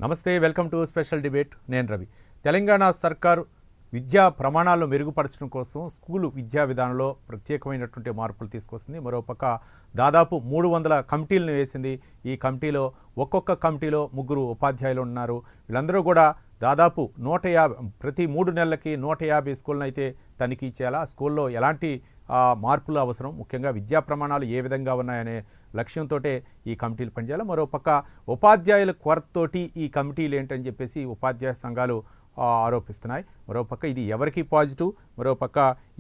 నమస్తే, welcome to special debate. నేను రవి. తెలంగాణ సర్కారు విద్యా ప్రమాణాలను మెరుగుపరచడం కోసం స్కూలు విద్యా విధానంలో ప్రత్యేకమైనటువంటి మార్పులు తీసుకొస్తుంది. మరోపక్క దాదాపు 300 కమిటీలను వేసింది. ఈ కమిటీలో ఒక్కొక్క కమిటీలో 3 ఉపాధ్యాయులు ఉన్నారు. వీళ్ళందరూ కూడా దాదాపు 150 ప్రతి 3 నెలలకి 150 స్కూళ్ళను అయితే తనిఖీ చేయాలా, స్కూల్లో ఎలాంటి మార్పులు అవసరం, ముఖ్యంగా విద్యా ప్రమాణాలు ఏ విధంగా ఉన్నాయనే లక్ష్యంతో ఈ కమిటీలు పనిచేయాలి. మరోపక్క ఉపాధ్యాయుల కొరతతోటి ఈ కమిటీలు ఏంటని చెప్పేసి ఉపాధ్యాయ సంఘాలు ఆరోపిస్తున్నాయి. మరోపక్క ఇది ఎవరికి పాజిటివ్, మరోపక్క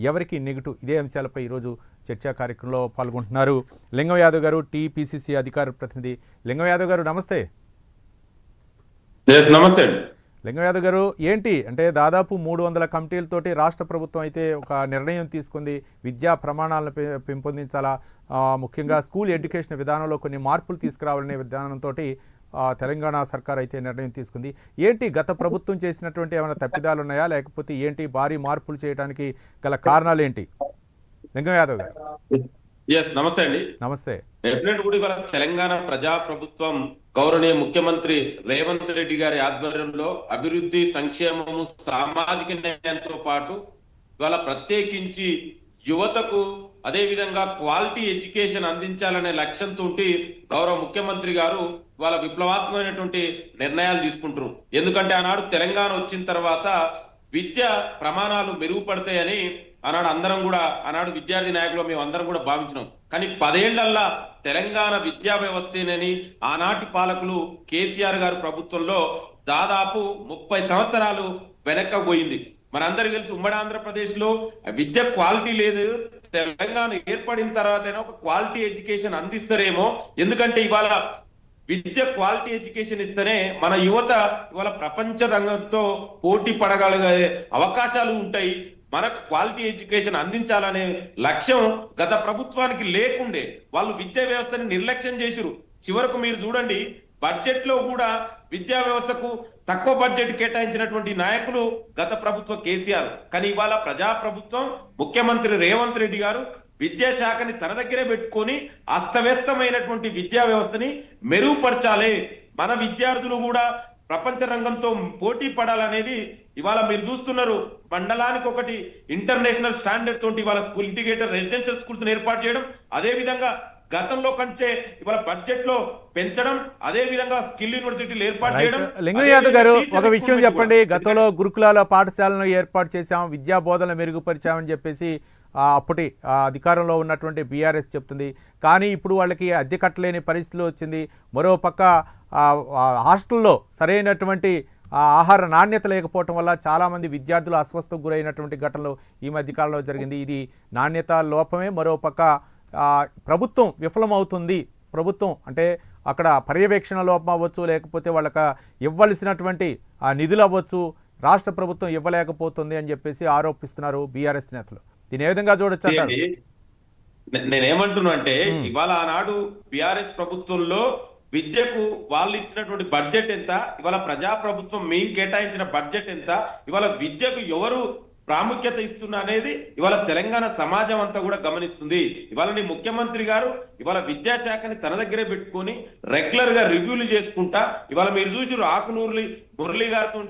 ఎవరికి నెగిటివ్, ఇదే అంశాలపై ఈరోజు చర్చా కార్యక్రమంలో పాల్గొంటున్నారు లింగం యాదవ్ గారు, టీపీసీసీ అధికార ప్రతినిధి. లింగం యాదవ్ గారు నమస్తే. నమస్తే లింగం యాదవ్ గారు, ఏంటి అంటే దాదాపు 300 కమిటీలతోటి రాష్ట్ర ప్రభుత్వం అయితే ఒక నిర్ణయం తీసుకుంది. విద్యా ప్రమాణాలను పెంపొందించాలా, ముఖ్యంగా స్కూల్ ఎడ్యుకేషన్ విధానంలో కొన్ని మార్పులు తీసుకురావాలనే విధానంతో తెలంగాణ సర్కార్ అయితే నిర్ణయం తీసుకుంది. ఏంటి గత ప్రభుత్వం చేసినటువంటి ఏమైనా తప్పిదాలు ఉన్నాయా, లేకపోతే ఏంటి భారీ మార్పులు చేయడానికి గల కారణాలు ఏంటి? లింగం యాదవ్ గారు నమస్తే అండి. నమస్తే. తెలంగాణ ప్రజా ప్రభుత్వం గౌరవనీయ ముఖ్యమంత్రి రేవంత్ రెడ్డి గారి ఆధ్వర్యంలో అభివృద్ధి, సంక్షేమము, సామాజిక న్యాయంతో పాటు ఇవాళ ప్రత్యేకించి యువతకు అదే విధంగా క్వాలిటీ ఎడ్యుకేషన్ అందించాలనే లక్ష్యంతో గౌరవ ముఖ్యమంత్రి గారు వాళ్ళ విప్లవాత్మకమైనటువంటి నిర్ణయాలు తీసుకుంటారు. ఎందుకంటే ఆనాడు తెలంగాణ వచ్చిన తర్వాత విద్య ప్రమాణాలు మెరుగుపడతాయని ఆనాడు విద్యార్థి నాయకులు మేము అందరం కూడా భావించినాం. కానీ 10 ఏళ్లల్లా తెలంగాణ విద్యా వ్యవస్థని ఆనాటి పాలకులు కేసీఆర్ గారు ప్రభుత్వంలో దాదాపు 30 సంవత్సరాలు వెనక్కి పోయింది. మనందరికీ తెలుసు, ఉమ్మడి ఆంధ్రప్రదేశ్ లో విద్య క్వాలిటీ లేదు. తెలంగాణ ఏర్పడిన తర్వాత ఒక క్వాలిటీ ఎడ్యుకేషన్ అందిస్తారేమో, ఎందుకంటే ఇవాళ విద్య క్వాలిటీ ఎడ్యుకేషన్ ఇస్తేనే మన యువత ఇవాళ ప్రపంచ రంగంతో పోటీ పడగలిగే అవకాశాలు ఉంటాయి. మనకు క్వాలిటీ ఎడ్యుకేషన్ అందించాలనే లక్ష్యం గత ప్రభుత్వానికి లేకుండే వాళ్ళు విద్యా వ్యవస్థని నిర్లక్ష్యం చేసిరు. చివరకు మీరు చూడండి, బడ్జెట్ లో కూడా విద్యా వ్యవస్థకు తక్కువ బడ్జెట్ కేటాయించినటువంటి నాయకులు గత ప్రభుత్వ కేసీఆర్. కానీ ఇవాళ ప్రజా ప్రభుత్వం ముఖ్యమంత్రి రేవంత్ రెడ్డి గారు విద్యాశాఖని తన దగ్గరే పెట్టుకొని అస్తవ్యస్తమైనటువంటి విద్యా వ్యవస్థని మెరుగుపరచాలి, మన విద్యార్థులు కూడా ప్రపంచ రంగంతో పోటీ పడాలనేది ఇవాళ మీరు చూస్తున్నారు. మండలానికి ఒకటి ఇంటర్నేషనల్ స్టాండర్డ్ తోటి ఇవాళ స్కూల్ ఇంటిగ్రేటెడ్ రెసిడెన్షియల్ స్కూల్స్ ఏర్పాటు చేయడం, అదే విధంగా గతంలో కంటే ఇవాళ బడ్జెట్ లో పెంచడం, అదే విధంగా స్కిల్ యూనివర్సిటీలు ఏర్పాటు చేయడం. లింగం యాదవ్ గారు, ఒక విషయం చెప్పండి. గతంలో గురుకులాల పాఠశాలను ఏర్పాటు చేశాం, విద్యా బోధన మెరుగుపరిచామని చెప్పేసి అప్పటి అధికారంలో ఉన్నటువంటి బీఆర్ఎస్ చెప్తుంది. కానీ ఇప్పుడు వాళ్ళకి అద్దె కట్టలేని పరిస్థితులు వచ్చింది. మరోపక్క హాస్టల్లో సరైనటువంటి ఆహార నాణ్యత లేకపోవటం వల్ల చాలామంది విద్యార్థులు అస్వస్థకు గురైనటువంటి ఘటనలు ఈ మధ్యకాలంలో జరిగింది. ఇది నాణ్యత లోపమే. మరోపక్క ప్రభుత్వం విఫలమవుతుంది. ప్రభుత్వం అంటే అక్కడ పర్యవేక్షణ లోపం అవ్వచ్చు, లేకపోతే వాళ్ళకి ఇవ్వాల్సినటువంటి నిధులు అవ్వచ్చు, రాష్ట్ర ప్రభుత్వం ఇవ్వలేకపోతుంది అని చెప్పేసి ఆరోపిస్తున్నారు బీఆర్ఎస్ నేతలు. దీని ఏ విధంగా చూడొచ్చు అంటారు? నేనేమంటున్నా అంటే ఇవాళ ఆనాడు బీఆర్ఎస్ ప్రభుత్వంలో విద్యకు వాళ్ళు ఇచ్చినటువంటి బడ్జెట్ ఎంత, ఇవాళ ప్రజా ప్రభుత్వం మేము కేటాయించిన బడ్జెట్ ఎంత, ఇవాళ విద్యకు ఎవరు ప్రాముఖ్యత ఇస్తున్నా అనేది ఇవాళ తెలంగాణ సమాజం అంతా కూడా గమనిస్తుంది. ఇవాళ నీ ముఖ్యమంత్రి గారు ఇవాళ విద్యాశాఖని తన దగ్గరే పెట్టుకొని రెగ్యులర్ గా రివ్యూలు చేసుకుంటా ఇవాళ మీరు చూసిరు ఆకునూరు మురళి గారితో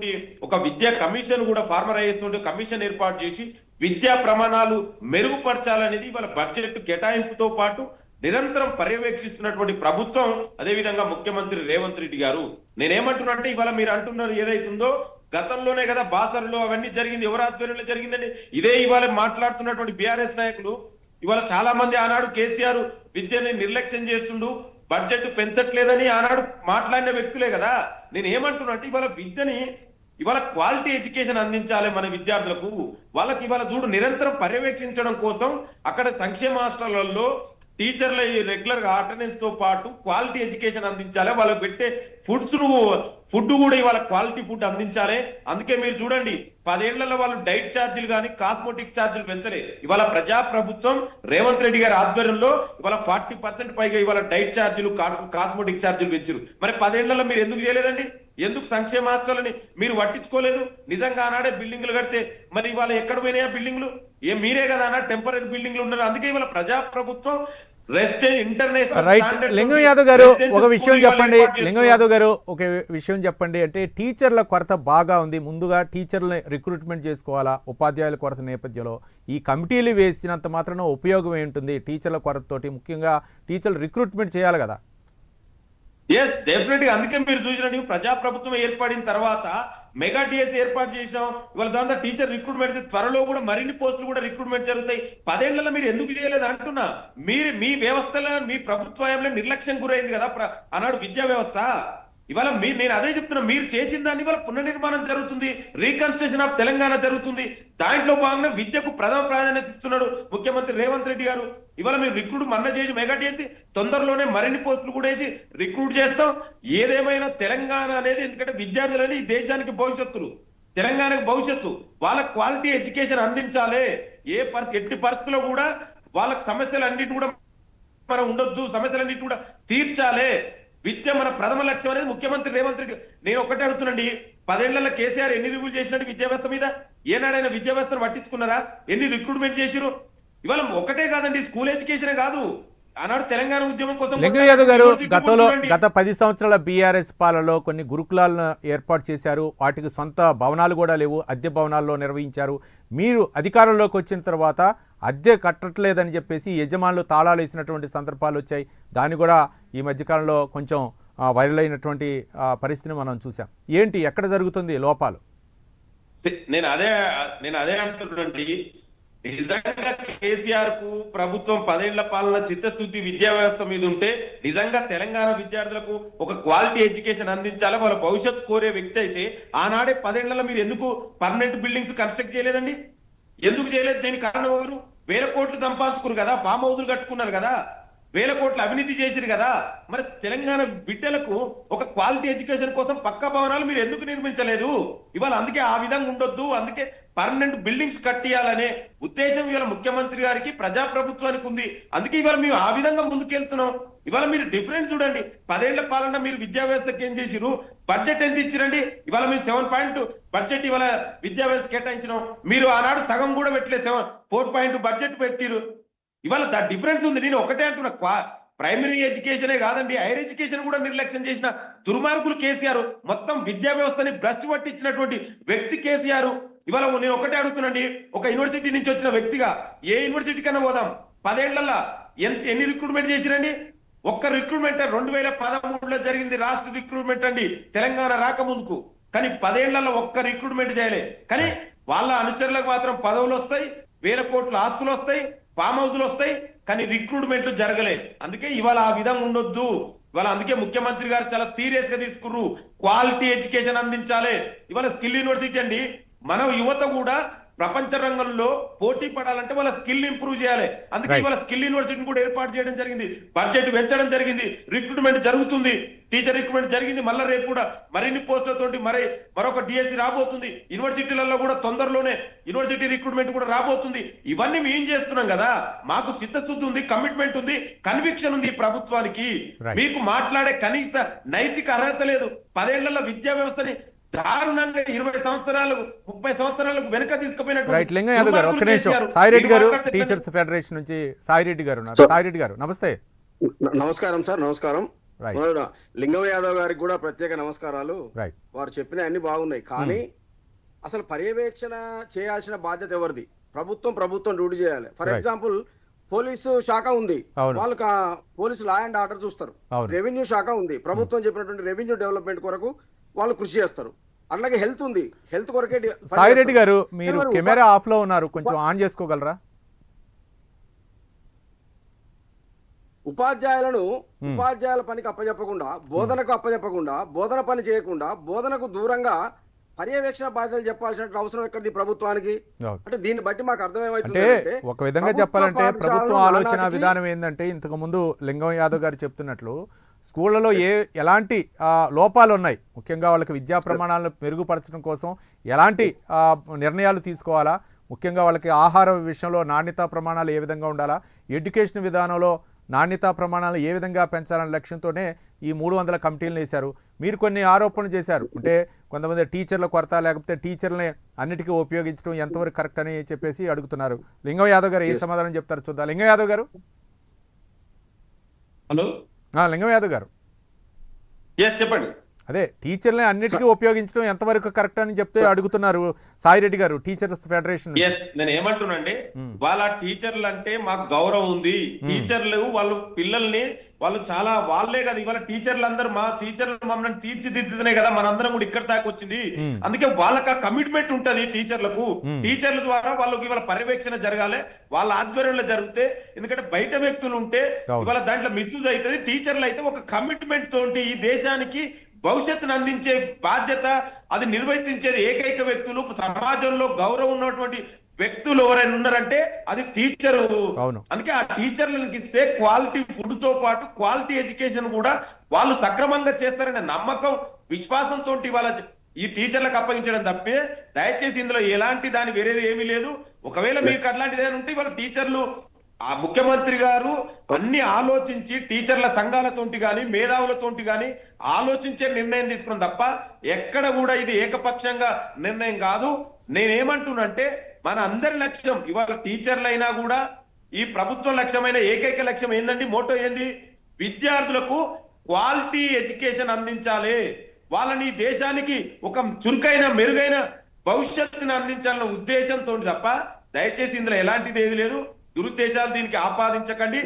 ఒక విద్యా కమిషన్ కూడా ఫార్మరైజ్ తోటి కమిషన్ ఏర్పాటు చేసి విద్యా ప్రమాణాలు మెరుగుపరచాలనేది ఇవాళ బడ్జెట్ కేటాయింపుతో పాటు నిరంతరం పర్యవేక్షిస్తున్నటువంటి ప్రభుత్వం, అదేవిధంగా ముఖ్యమంత్రి రేవంత్ రెడ్డి గారు. నేనేమంటున్నా అంటే ఇవాళ మీరు అంటున్నారు ఏదైతుందో గతంలోనే కదా బాసర్లో అవన్నీ జరిగింది, ఎవరి ఆధ్వర్యంలో జరిగిందండి. ఇదే ఇవాళ మాట్లాడుతున్నటువంటి బీఆర్ఎస్ నాయకులు ఇవాళ చాలా మంది ఆనాడు కేసీఆర్ విద్యని నిర్లక్ష్యం చేస్తుండు, బడ్జెట్ పెంచట్లేదని ఆనాడు మాట్లాడిన వ్యక్తులే కదా. నేను ఏమంటున్నా అంటే ఇవాళ విద్యని ఇవాళ క్వాలిటీ ఎడ్యుకేషన్ అందించాలి మన విద్యార్థులకు. వాళ్ళకి ఇవాళ చూడు నిరంతరం పర్యవేక్షించడం కోసం అక్కడ సంక్షేమ హాస్టళ్లలో టీచర్ల రెగ్యులర్ గా అటెండెన్స్ తో పాటు క్వాలిటీ ఎడ్యుకేషన్ అందించాలి. వాళ్ళకి పెట్టే ఫుడ్ కూడా ఇవాళ క్వాలిటీ ఫుడ్ అందించాలి. అందుకే మీరు చూడండి 10 ఏళ్లలో వాళ్ళు డైట్ ఛార్జీలు కానీ కాస్మోటిక్ ఛార్జీలు పెంచలే. ఇవాళ ప్రజా ప్రభుత్వం రేవంత్ రెడ్డి గారి ఆధ్వర్యంలో ఇవాళ 40% పైగా ఇవాళ డైట్ ఛార్జీలు, కాస్మోటిక్ ఛార్జీలు పెంచారు. మరి 10 ఏళ్లలో మీరు ఎందుకు చేయలేదండి? ఎందుకు సంక్షేమ హాస్టల్ని మీరు పట్టించుకోలేదు? నిజంగా ఆనాడే బిల్డింగ్లు కడితే మరి ఇవాళ ఎక్కడ పోయినాయా బిల్డింగ్లు? మీరే కదా అన్నా టెంపరీ బిల్డింగ్లు ఉన్నారు. అందుకే ఇవాళ ప్రజా ప్రభుత్వం రైట్ లింగం యాదవ్ గారు ఒక విషయం చెప్పండి. లింగం యాదవ్ గారు ఒక విషయం చెప్పండి. అంటే టీచర్ల కొరత బాగా ఉంది. ముందుగా టీచర్లని రిక్రూట్మెంట్ చేసుకోవాలా? ఉపాధ్యాయుల కొరత నేపథ్యంలో ఈ కమిటీలు వేసినంత మాత్రాన ఉపయోగం ఏంటుంది? టీచర్ల కొరతతోటి ముఖ్యంగా టీచర్లు రిక్రూట్మెంట్ చేయాలి కదా. ఎస్ డెఫినెట్ గా. అందుకే మీరు చూసినట్టు ప్రజాప్రభుత్వం ఏర్పడిన తర్వాత మెగా డిఎస్ ఏర్పాటు చేసాం. ఇవాళ దాంతో టీచర్ రిక్రూట్మెంట్ త్వరలో కూడా మరిన్ని పోస్టులు కూడా రిక్రూట్మెంట్ జరుగుతాయి. 10 ఏళ్లలో మీరు ఎందుకు చేయలేదు అంటున్నా. మీరు మీ వ్యవస్థలో మీ ప్రభుత్వంలో నిర్లక్ష్యం గురైంది కదా ఆనాడు విద్యా వ్యవస్థ. ఇవాళ నేను అదే చెప్తున్నా, మీరు చేసిన దాన్ని ఇవాళ పునర్నిర్మాణం జరుగుతుంది, రీకన్స్ట్రక్షన్ ఆఫ్ తెలంగాణ జరుగుతుంది. దాంట్లో భాగంగా విద్యకు ప్రథమ ప్రాధాన్యత ఇస్తున్నాడు ముఖ్యమంత్రి రేవంత్ రెడ్డి గారు. ఇవాళ మీరు రిక్రూట్ చేసి మెగా చేసి తొందరలోనే మరిన్ని పోస్టులు కూడా వేసి రిక్రూట్ చేస్తాం. ఏదేమైనా తెలంగాణ అనేది, ఎందుకంటే విద్యార్థులని ఈ దేశానికి భవిష్యత్తులు, తెలంగాణకు భవిష్యత్తు. వాళ్ళ క్వాలిటీ ఎడ్యుకేషన్ అందించాలి. ఎట్టి పరిస్థితుల్లో కూడా వాళ్ళకి సమస్యలన్నిటి కూడా మనం ఉండొద్దు, సమస్యలన్నిటి కూడా తీర్చాలి. విద్య మన ప్రథమ లక్ష్యం అనేది ముఖ్యమంత్రి రేవంత్ రెడ్డి. నేను ఒక్కటే అడుగుతున్నాండి, 10 ఏళ్లలో కేసీఆర్ ఎన్ని రివ్యూలు చేసినట్టు విద్యా వ్యవస్థ మీద? ఏనాడైనా విద్యా వ్యవస్థను పట్టించుకున్నారా? ఎన్ని రిక్రూట్మెంట్ చేసిరు? ఇవాళ ఒకటే కాదండి, స్కూల్ ఎడ్యుకేషనే కాదు, ఆనాడు తెలంగాణ ఉద్యమం కోసం లింగం యాదవ్ గారు గత 10 సంవత్సరాల బీఆర్ఎస్ పాలలో కొన్ని గురుకులాలను ఏర్పాటు చేశారు. వాటికి సొంత భవనాలు కూడా లేవు, అద్దె భవనాల్లో నిర్వహించారు. మీరు అధికారంలోకి వచ్చిన తర్వాత అద్దె కట్టట్లేదని చెప్పేసి యజమానులు తాళాలు వేసినటువంటి సందర్భాలు వచ్చాయి. దాన్ని కూడా ఈ మధ్యకాలంలో కొంచెం వైరల్ అయినటువంటి పరిస్థితిని మనం చూసాం. ఏంటి, ఎక్కడ జరుగుతుంది లోపాలు? నేను అదే అంటున్నానండి. నిజంగా కేసీఆర్ కు ప్రభుత్వం 10 ఏళ్ల పాలన చిత్తశుద్ధి విద్యా వ్యవస్థ మీద ఉంటే నిజంగా తెలంగాణ విద్యార్థులకు ఒక క్వాలిటీ ఎడ్యుకేషన్ అందించాలి, వాళ్ళ భవిష్యత్తు కోరే వ్యక్తి అయితే ఆనాడే 10 ఏళ్లలో మీరు ఎందుకు పర్మనెంట్ బిల్డింగ్స్ కన్స్ట్రక్ట్ చేయలేదండి? ఎందుకు చేయలేదు? దీనికి కారణం ఎవరు? 1000 కోట్లు సంపాదించుకున్నారు కదా, ఫామ్ హౌస్లు కట్టుకున్నారు కదా, 1000 కోట్ల అవినీతి చేసిరు కదా. మరి తెలంగాణ బిడ్డలకు ఒక క్వాలిటీ ఎడ్యుకేషన్ కోసం పక్కా భవనాలు మీరు ఎందుకు నిర్మించలేదు? ఇవాళ అందుకే ఆ విధంగా ఉండొద్దు, అందుకే పర్మనెంట్ బిల్డింగ్స్ కట్టియాలనే ఉద్దేశం ఇవాళ ముఖ్యమంత్రి గారికి, ప్రజాప్రభుత్వానికి ఉంది. అందుకే ఇవాళ మేము ఆ విధంగా ముందుకెళ్తున్నాం. ఇవాళ మీరు డిఫరెన్స్ చూడండి. 10 ఏళ్ల పాలన మీరు విద్యా వ్యవస్థకి ఏం చేసిరు? బడ్జెట్ ఎంత ఇచ్చిరండి? ఇవాళ మీరు 7 బడ్జెట్ ఇవాళ విద్యా వ్యవస్థ కేటాయించినాం. మీరు ఆనాడు సగం కూడా పెట్టలేదు, 4 బడ్జెట్ పెట్టిరు. ఇవాళ దా డిఫరెన్స్ ఉంది. నేను ఒకటే అంటున్నా, ప్రైమరీ ఎడ్యుకేషనే కాదండి, హైయర్ ఎడ్యుకేషన్ కూడా నిర్లక్ష్యం చేసిన దుర్మార్గులు కేసీఆర్. మొత్తం విద్యా వ్యవస్థని భ్రష్టు పట్టించినటువంటి వ్యక్తి కేసీఆర్. ఇవాళ నేను ఒకటే అడుగుతున్నాండి, ఒక యూనివర్సిటీ నుంచి వచ్చిన వ్యక్తిగా ఏ యూనివర్సిటీ కన్నా పోదాం, 10 ఏళ్లలో ఎన్ని రిక్రూట్మెంట్ చేసిరండి? ఒక్క రిక్రూట్మెంట్ 2013లో జరిగింది రాష్ట్ర రిక్రూట్మెంట్ అండి, తెలంగాణ రాకముందుకు. కానీ 10 ఏళ్లలో ఒక్క రిక్రూట్మెంట్ చేయలే. కానీ వాళ్ళ అనుచరులకు మాత్రం పదవులు వస్తాయి, 1000 కోట్ల ఆస్తులు వస్తాయి, ఫామ్ హౌస్లు వస్తాయి, కానీ రిక్రూట్మెంట్లు జరగలే. అందుకే ఇవాళ ఆ విధంగా ఉండొద్దు. ఇవాళ అందుకే ముఖ్యమంత్రి గారు చాలా సీరియస్ గా తీసుకుర్రు, క్వాలిటీ ఎడ్యుకేషన్ అందించాలి. ఇవాళ స్కిల్ యూనివర్సిటీ అండి, మన యువత కూడా ప్రపంచ రంగంలో పోటీ పడాలంటే వాళ్ళ స్కిల్ ఇంప్రూవ్ చేయాలి. అందుకే ఇవాళ స్కిల్ యూనివర్సిటీని కూడా ఏర్పాటు చేయడం జరిగింది, బడ్జెట్ పెంచడం జరిగింది, రిక్రూట్మెంట్ జరుగుతుంది, టీచర్ రిక్రూట్మెంట్ జరిగింది. మళ్ళీ రేపు కూడా మరిన్ని పోస్టులతోటి మరొక డిఎస్సి రాబోతుంది. యూనివర్సిటీలలో కూడా తొందరలోనే యూనివర్సిటీ రిక్రూట్మెంట్ కూడా రాబోతుంది. ఇవన్నీ మేము చేస్తున్నాం కదా, మాకు చిత్తశుద్ధి ఉంది, కమిట్మెంట్ ఉంది, కన్విక్షన్ ఉంది ఈ ప్రభుత్వానికి. మీకు మాట్లాడే కనీస నైతిక అర్హత లేదు. 10 ఏళ్లలో విద్యా వ్యవస్థని దారుణంగా 20 సంవత్సరాలు 30 సంవత్సరాలకు వెనక తీసుకుపోయినట్టు. లింగం యాదవ్ గారు ఒక్క నిమిషం. సాయిరెడ్డి గారు టీచర్స్ ఫెడరేషన్ నుంచి సాయిరెడ్డి గారు ఉన్నారు. సాయిరెడ్డి గారు నమస్తే. నమస్కారం సార్. నమస్కారం. లింగం యాదవ్ గారికి కూడా ప్రత్యేక నమస్కారాలు. వారు చెప్పిన అన్ని బాగున్నాయి, కానీ అసలు పర్యవేక్షణ చేయాల్సిన బాధ్యత ఎవరిది? ప్రభుత్వం డ్యూటీ చేయాలి. ఫర్ ఎగ్జాంపుల్ పోలీసు శాఖ ఉంది, వాళ్ళకి పోలీసు లా అండ్ ఆర్డర్ చూస్తారు. రెవెన్యూ శాఖ ఉంది, ప్రభుత్వం చెప్పినటువంటి రెవెన్యూ డెవలప్మెంట్ కొరకు వాళ్ళు కృషి చేస్తారు. అలాగే హెల్త్ ఉంది, హెల్త్ కొరకే. సాయిరెడ్డి గారు మీరు కెమెరా ఆఫ్ లో ఉన్నారు, కొంచెం ఆన్ చేసుకోగలరా? ఉపాధ్యాయుల పనికి అప్పచెప్పకుండా, బోధనకు అప్పచెప్పకుండా, బోధన పని చేయకుండా, బోధనకు దూరంగా పర్యవేక్షణ బాధ్యతలు చెప్పాల్సిన అవసరం ఎక్కడిది ప్రభుత్వానికి? అంటే దీన్ని బట్టి మాకు అర్థమేమైంది, ఒక విధంగా చెప్పాలంటే ప్రభుత్వం ఆలోచన విధానం ఏంటంటే, ఇంతకు ముందు లింగం యాదవ్ గారు చెప్తున్నట్లు స్కూళ్లలో ఎలాంటి లోపాలు ఉన్నాయి, ముఖ్యంగా వాళ్ళకి విద్యా ప్రమాణాలను మెరుగుపరచడం కోసం ఎలాంటి నిర్ణయాలు తీసుకోవాలా, ముఖ్యంగా వాళ్ళకి ఆహార విషయంలో నాణ్యతా ప్రమాణాలు ఏ విధంగా ఉండాలా, ఎడ్యుకేషన్ విధానంలో నాణ్యతా ప్రమాణాలు ఏ విధంగా పెంచాలనే లక్ష్యంతోనే ఈ 300 కమిటీలను వేశారు. మీరు కొన్ని ఆరోపణలు చేశారు, అంటే కొంతమంది టీచర్ల కొరత, లేకపోతే టీచర్లని అన్నిటికీ ఉపయోగించడం ఎంతవరకు కరెక్ట్ అని చెప్పేసి అడుగుతున్నారు. లింగం యాదవ్ గారు ఏ సమాధానం చెప్తారు చూద్దాం. లింగం యాదవ్ గారు హలో, లింగం యాదవ్ గారు, చెప్పండి. అదే టీచర్లని అన్నిటికీ ఉపయోగించడం ఎంతవరకు కరెక్ట్ అని చెప్తే అడుగుతున్నారు సాయిరెడ్డి గారు, టీచర్స్ ఫెడరేషన్. నేను ఏమంటున్నానండి, వాళ్ళ టీచర్లు అంటే మాకు గౌరవం ఉంది. టీచర్లు వాళ్ళు పిల్లల్ని వాళ్ళు చాలా వాళ్ళే కదా ఇవాళ టీచర్లు అందరూ మా టీచర్లు మమ్మల్ని తీర్చిదిద్దుతున్నాయి కదా మనందరం కూడా ఇక్కడ దాకా వచ్చింది. అందుకే వాళ్ళకి ఆ కమిట్మెంట్ ఉంటది టీచర్లకు. టీచర్ల ద్వారా వాళ్ళకి ఇవాళ పర్యవేక్షణ జరగాలి, వాళ్ళ ఆధ్వర్యంలో జరిగితే. ఎందుకంటే బయట వ్యక్తులు ఉంటే ఇవాళ దాంట్లో మిస్యూజ్ అవుతుంది. టీచర్లు అయితే ఒక కమిట్మెంట్ తోటి ఈ దేశానికి భవిష్యత్తును అందించే బాధ్యత, అది నిర్వర్తించేది ఏకైక వ్యక్తులు, సమాజంలో గౌరవం ఉన్నటువంటి వ్యక్తులు ఎవరైనా ఉన్నారంటే అది టీచరు. అందుకే ఆ టీచర్లకు ఇస్తే క్వాలిటీ ఫుడ్ తో పాటు క్వాలిటీ ఎడ్యుకేషన్ కూడా వాళ్ళు సక్రమంగా చేస్తారనే నమ్మకం, విశ్వాసంతో వాళ్ళ ఈ టీచర్లకు అప్పగించడం తప్పే. దయచేసి ఇందులో ఎలాంటి దాని వేరేది ఏమీ లేదు. ఒకవేళ మీకు అట్లాంటిది ఏమైనా ఉంటే వాళ్ళ టీచర్లు ఆ ముఖ్యమంత్రి గారు అన్ని ఆలోచించి టీచర్ల సంఘాలతోటి గాని మేధావులతోటి గాని ఆలోచించే నిర్ణయం తీసుకున్నాం తప్ప ఎక్కడ కూడా ఇది ఏకపక్షంగా నిర్ణయం కాదు. నేనేమంటున్నంటే మన అందరి లక్ష్యం ఇవాళ టీచర్లైనా కూడా ఈ ప్రభుత్వం లక్ష్యమైన ఏకైక లక్ష్యం ఏందండి, మోటో ఏంది, విద్యార్థులకు క్వాలిటీ ఎడ్యుకేషన్ అందించాలి, వాళ్ళని దేశానికి ఒక చురుకైన మెరుగైన భవిష్యత్తుని అందించాలన్న ఉద్దేశంతో తప్ప దయచేసి ఇందులో ఎలాంటిది ఏది లేదు. దురుద్దేశాలు దీనికి ఆపాదించకండి.